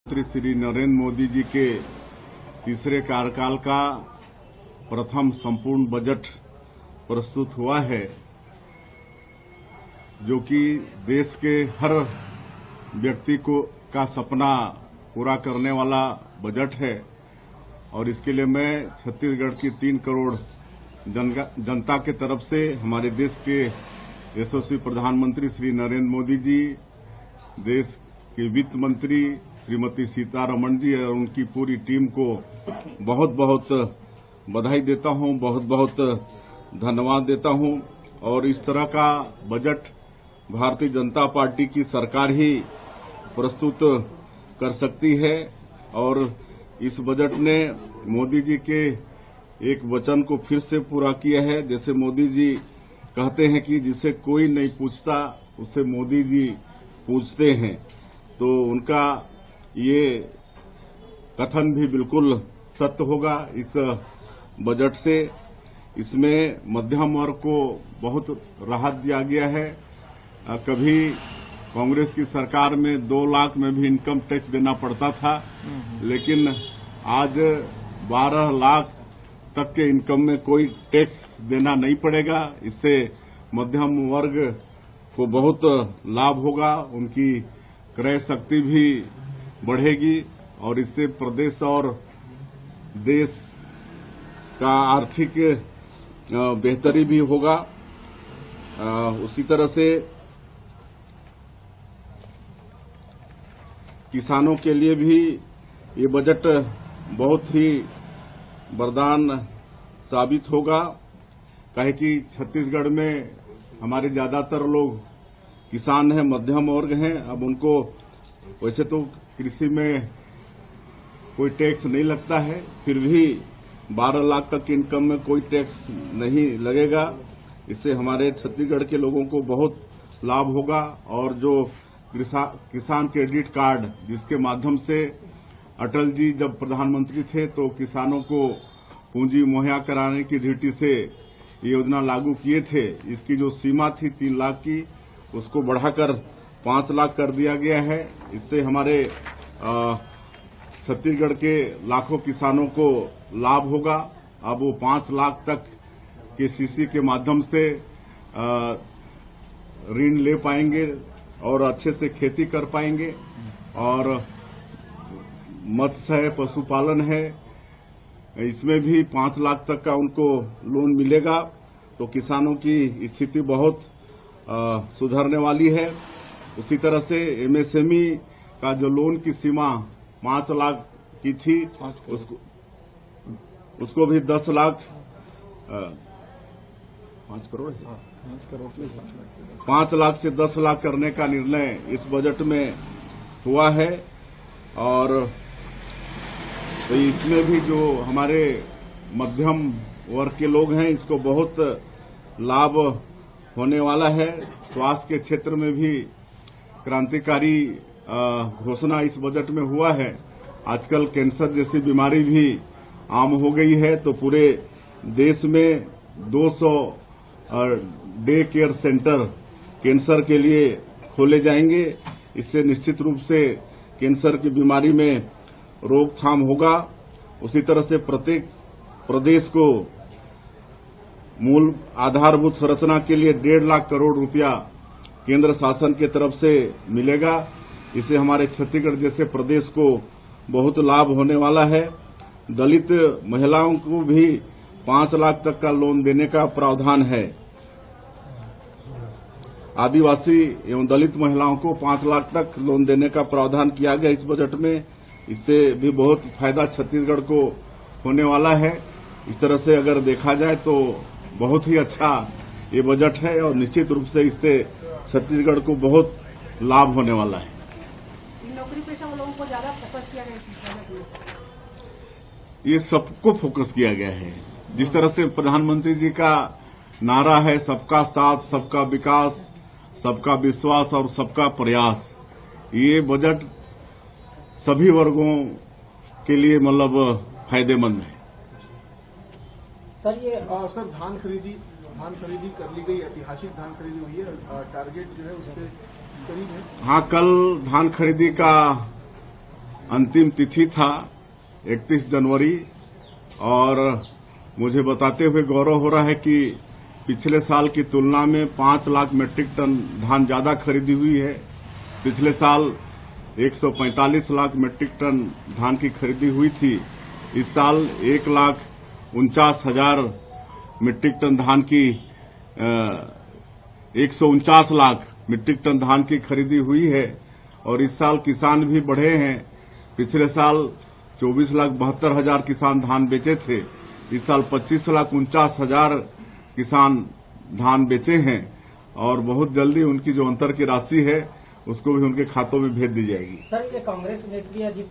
श्री नरेंद्र मोदी जी के तीसरे कार्यकाल का प्रथम संपूर्ण बजट प्रस्तुत हुआ है, जो कि देश के हर व्यक्ति का सपना पूरा करने वाला बजट है। और इसके लिए मैं छत्तीसगढ़ की 3 करोड़ जनता के तरफ से हमारे देश के यशस्वी प्रधानमंत्री श्री नरेंद्र मोदी जी, देश के वित्त मंत्री श्रीमती सीतारमण जी और उनकी पूरी टीम को बहुत बहुत बधाई देता हूं, बहुत बहुत धन्यवाद देता हूं। और इस तरह का बजट भारतीय जनता पार्टी की सरकार ही प्रस्तुत कर सकती है। और इस बजट ने मोदी जी के एक वचन को फिर से पूरा किया है। जैसे मोदी जी कहते हैं कि जिसे कोई नहीं पूछता उसे मोदी जी पूछते हैं, तो उनका ये कथन भी बिल्कुल सत्य होगा। इस बजट से इसमें मध्यम वर्ग को बहुत राहत दिया गया है। कभी कांग्रेस की सरकार में 2 लाख में भी इनकम टैक्स देना पड़ता था, लेकिन आज 12 लाख तक के इनकम में कोई टैक्स देना नहीं पड़ेगा। इससे मध्यम वर्ग को बहुत लाभ होगा, उनकी क्रय शक्ति भी बढ़ेगी और इससे प्रदेश और देश का आर्थिक बेहतरी भी होगा। उसी तरह से किसानों के लिए भी ये बजट बहुत ही वरदान साबित होगा, काहे कि छत्तीसगढ़ में हमारे ज्यादातर लोग किसान हैं, मध्यम वर्ग हैं। अब उनको वैसे तो कृषि में कोई टैक्स नहीं लगता है, फिर भी 12 लाख तक की इनकम में कोई टैक्स नहीं लगेगा। इससे हमारे छत्तीसगढ़ के लोगों को बहुत लाभ होगा। और जो किसान क्रेडिट कार्ड, जिसके माध्यम से अटल जी जब प्रधानमंत्री थे तो किसानों को पूंजी मुहैया कराने की दृष्टि से ये योजना लागू किए थे। इसकी जो सीमा थी 3 लाख की, उसको बढ़ाकर 5 लाख कर दिया गया है। इससे हमारे छत्तीसगढ़ के लाखों किसानों को लाभ होगा। अब वो 5 लाख तक के सीसी के माध्यम से ऋण ले पाएंगे और अच्छे से खेती कर पाएंगे। और मत्स्य है, पशुपालन है, इसमें भी 5 लाख तक का उनको लोन मिलेगा, तो किसानों की स्थिति बहुत सुधरने वाली है। उसी तरह से एमएसएमई का जो लोन की सीमा 5 लाख की थी, उसको भी 10 लाख 5 लाख से 10 लाख करने का निर्णय इस बजट में हुआ है। और तो इसमें भी जो हमारे मध्यम वर्ग के लोग हैं, इसको बहुत लाभ होने वाला है। स्वास्थ्य के क्षेत्र में भी क्रांतिकारी घोषणा इस बजट में हुआ है। आजकल कैंसर जैसी बीमारी भी आम हो गई है, तो पूरे देश में 200 डे केयर सेंटर कैंसर के लिए खोले जाएंगे। इससे निश्चित रूप से कैंसर की बीमारी में रोकथाम होगा। उसी तरह से प्रत्येक प्रदेश को मूल आधारभूत संरचना के लिए 1.5 लाख करोड़ रुपया केंद्र शासन की तरफ से मिलेगा। इससे हमारे छत्तीसगढ़ जैसे प्रदेश को बहुत लाभ होने वाला है। दलित महिलाओं को भी 5 लाख तक का लोन देने का प्रावधान है। आदिवासी एवं दलित महिलाओं को 5 लाख तक लोन देने का प्रावधान किया गया इस बजट में। इससे भी बहुत फायदा छत्तीसगढ़ को होने वाला है। इस तरह से अगर देखा जाए तो बहुत ही अच्छा ये बजट है और निश्चित रूप से इससे छत्तीसगढ़ को बहुत लाभ होने वाला है। नौकरी पेशा लोगों को ज्यादा फोकस किया गया है, ये सबको फोकस किया गया है। जिस तरह से प्रधानमंत्री जी का नारा है, सबका साथ, सबका विकास, सबका विश्वास और सबका प्रयास, ये बजट सभी वर्गों के लिए मतलब फायदेमंद है। सर ये सर धान खरीदी कर ली गई, ऐतिहासिक धान खरीदी हुई है, टारगेट जो है उससे करीब है। हाँ, कल धान खरीदी का अंतिम तिथि था 31 जनवरी और मुझे बताते हुए गौरव हो रहा है कि पिछले साल की तुलना में 5 लाख मीट्रिक टन धान ज्यादा खरीदी हुई है। पिछले साल 145 लाख मीट्रिक टन धान की खरीदी हुई थी। इस साल 1,49,000 मीट्रिक टन धान की 149 लाख मीट्रिक टन धान की खरीदी हुई है और इस साल किसान भी बढ़े हैं। पिछले साल 24,72,000 किसान धान बेचे थे। इस साल 25,49,000 किसान धान बेचे हैं और बहुत जल्दी उनकी जो अंतर की राशि है उसको भी उनके खातों में भेज दी जाएगी। सर, ये कांग्रेस नेत्री अजीत